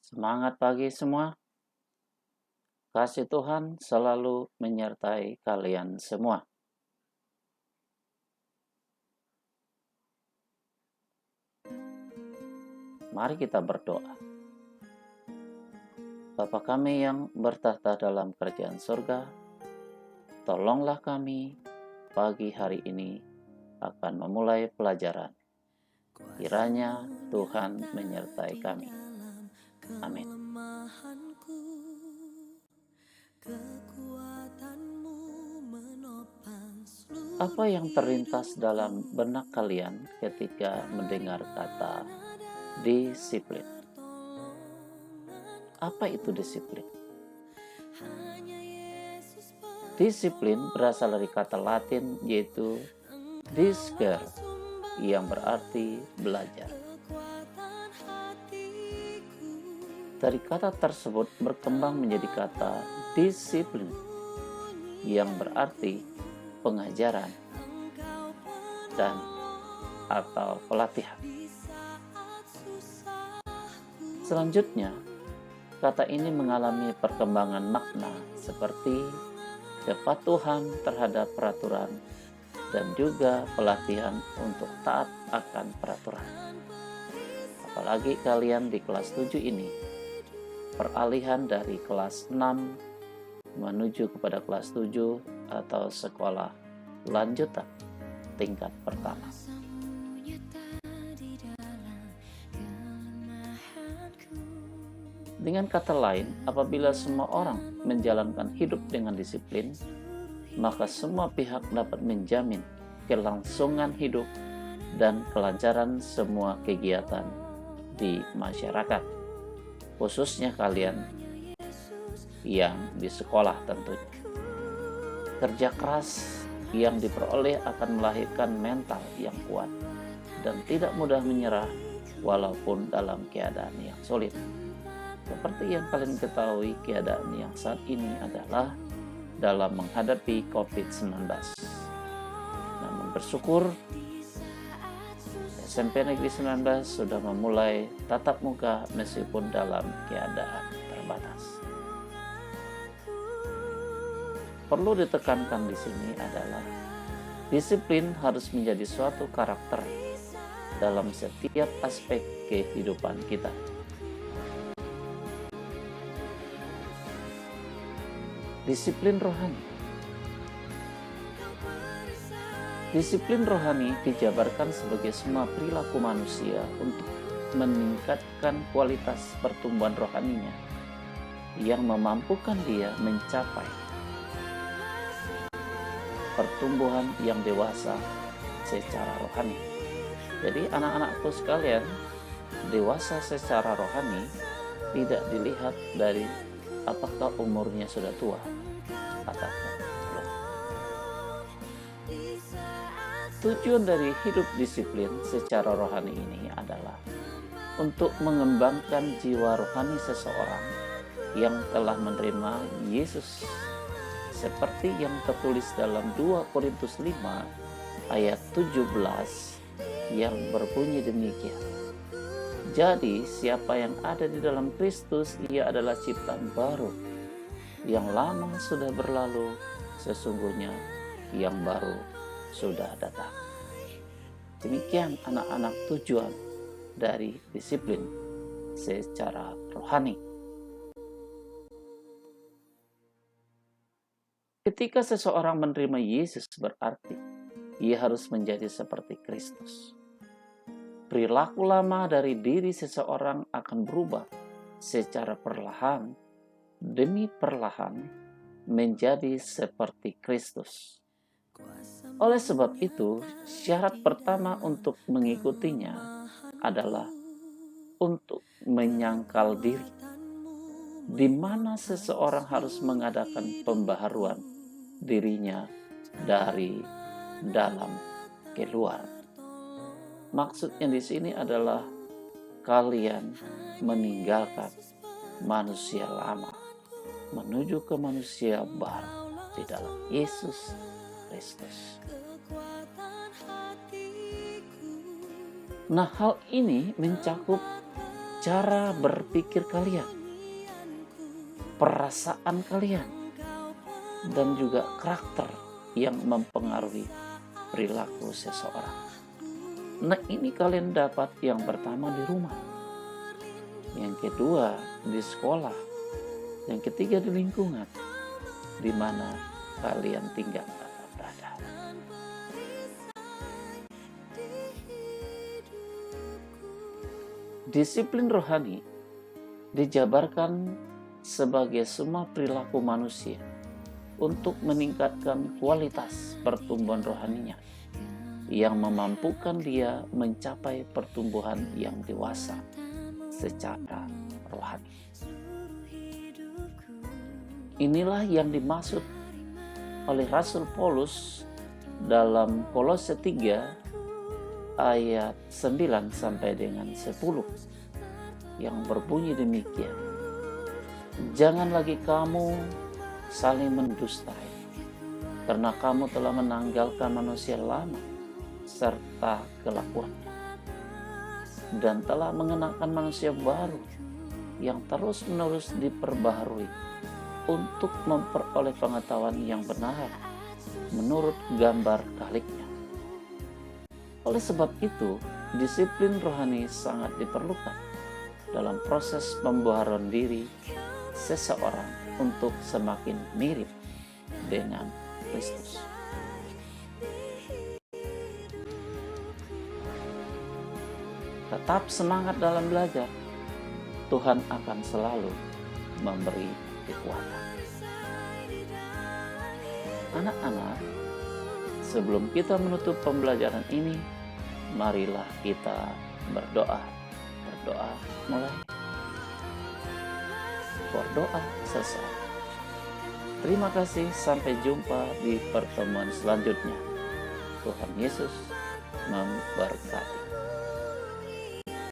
Semangat pagi semua. Kasih Tuhan selalu menyertai kalian semua. Mari kita berdoa. Bapa kami yang bertahta dalam kerajaan surga, tolonglah kami pagi hari ini akan memulai pelajaran. Kiranya Tuhan menyertai kami. Amin. Apa yang terlintas dalam benak kalian ketika mendengar kata disiplin? Apa itu disiplin? Disiplin berasal dari kata Latin yaitu discere, yang berarti belajar. Dari kata tersebut berkembang menjadi kata disiplin, yang berarti pengajaran dan atau pelatihan. Selanjutnya, kata ini mengalami perkembangan makna seperti kepatuhan terhadap peraturan dan juga pelatihan untuk taat akan peraturan. Apalagi kalian di kelas 7 ini, peralihan dari kelas 6 menuju kepada kelas 7 atau sekolah lanjutan tingkat pertama. Dengan kata lain, apabila semua orang menjalankan hidup dengan disiplin, maka semua pihak dapat menjamin kelangsungan hidup dan kelancaran semua kegiatan di masyarakat, khususnya kalian yang di sekolah tentunya. Kerja keras yang diperoleh akan melahirkan mental yang kuat dan tidak mudah menyerah walaupun dalam keadaan yang sulit. Seperti yang kalian ketahui, keadaan yang saat ini adalah dalam menghadapi COVID-19. Namun bersyukur, SMP Negeri 19 sudah memulai tatap muka meskipun dalam keadaan terbatas. Perlu ditekankan di sini adalah disiplin harus menjadi suatu karakter dalam setiap aspek kehidupan kita. Disiplin rohani. Disiplin rohani dijabarkan sebagai semua perilaku manusia untuk meningkatkan kualitas pertumbuhan rohaninya yang memampukan dia mencapai pertumbuhan yang dewasa secara rohani. Jadi anak-anakku sekalian, dewasa secara rohani tidak dilihat dari apakah umurnya sudah tua ataupun belum. Tujuan dari hidup disiplin secara rohani ini adalah untuk mengembangkan jiwa rohani seseorang yang telah menerima Yesus, seperti yang tertulis dalam 2 Korintus 5 ayat 17 yang berbunyi demikian. Jadi siapa yang ada di dalam Kristus, ia adalah ciptaan baru. Yang lama sudah berlalu, sesungguhnya yang baru sudah datang. Demikian anak-anak tujuan dari disiplin secara rohani. Ketika seseorang menerima Yesus, berarti ia harus menjadi seperti Kristus. Perilaku lama dari diri seseorang akan berubah secara perlahan demi perlahan menjadi seperti Kristus. Oleh sebab itu, syarat pertama untuk mengikutinya adalah untuk menyangkal diri, di mana seseorang harus mengadakan pembaharuan dirinya dari dalam keluar. Maksudnya di sini adalah kalian meninggalkan manusia lama menuju ke manusia baru di dalam Yesus Kristus. Nah, hal ini mencakup cara berpikir kalian, perasaan kalian, dan juga karakter yang mempengaruhi perilaku seseorang. Nah, ini kalian dapat yang pertama di rumah, yang kedua di sekolah, yang ketiga di lingkungan di mana kalian tinggal atau berada. Disiplin rohani dijabarkan sebagai semua perilaku manusia untuk meningkatkan kualitas pertumbuhan rohaninya yang memampukan dia mencapai pertumbuhan yang dewasa secara rohani. Inilah yang dimaksud oleh Rasul Paulus dalam Kolose 3 ayat 9 sampai dengan 10 yang berbunyi demikian. Jangan lagi kamu saling mendustai, karena kamu telah menanggalkan manusia lama serta kelakuannya, dan telah mengenakan manusia baru yang terus-menerus diperbaharui untuk memperoleh pengetahuan yang benar menurut gambar Khaliknya. Oleh sebab itu, disiplin rohani sangat diperlukan dalam proses pembaharuan diri seseorang untuk semakin mirip dengan Kristus. Tetap semangat dalam belajar. Tuhan akan selalu memberi kekuatan. Anak-anak, sebelum kita menutup pembelajaran ini, marilah kita berdoa. Berdoa mulai. Berdoa selesai. Terima kasih, sampai jumpa di pertemuan selanjutnya. Tuhan Yesus memberkati.